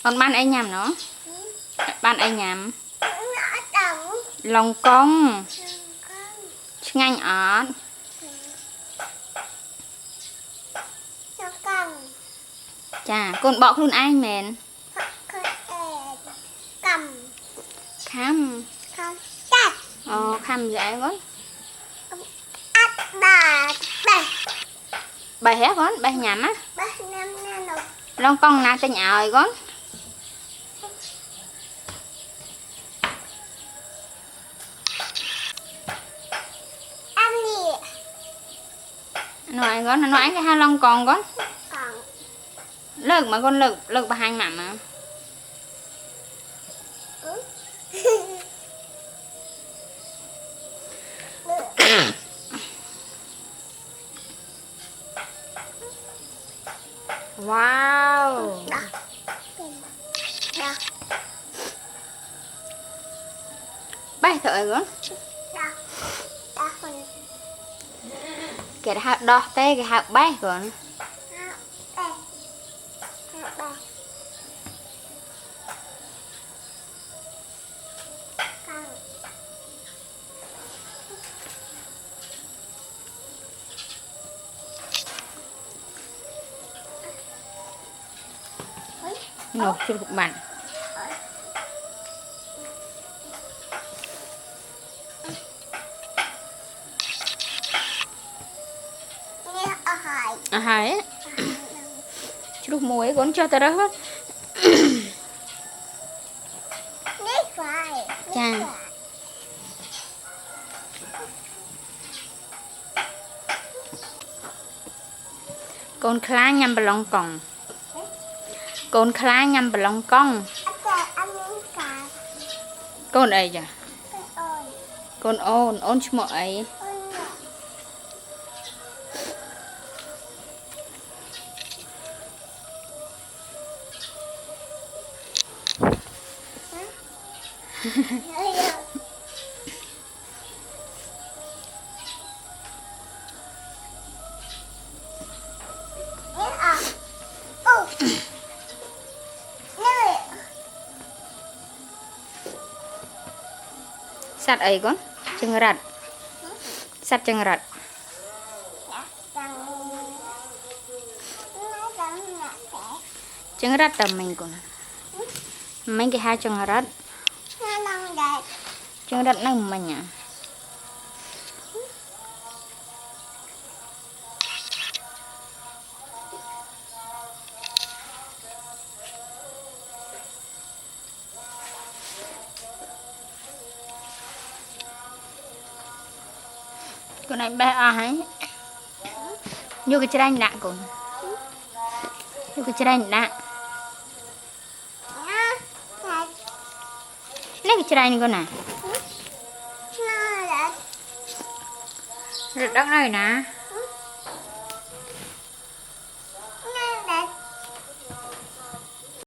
Con ban ấy nhầm nó. Ban ấy nhầm. Lòng cong. Ngành ớt. Chà, con bọ luôn ai mền. Khăm. Khăm dễ con. Bài hé con, bài nhắm á. Lòng cong nà tên ơi con. Nói con, nó nói cái hai lòng con con. Lực mà con lực bà hành mà. Wow. Bay thở con. Cái hạt đỏ tê cái hạt bay con. Nộp cho cục bạn. Hai á. Chút muối con cho tao đó hết. Chà. Con khá nhằm bà lòng còng. Con khá nhằm bà lòng cong. Con ấy chà. Con ôn chứ mọi ấy. Sắt ấy con, chân rặt. Sắt chân rặt. Chân rặt tầm mình con. Mấy cái hai chân rặt. Chân rặt nâng mình à. Con này bé ai như cái chanh đạn con. Như cái chanh đạn. Lấy cái chanh con này. Rực đất này nè.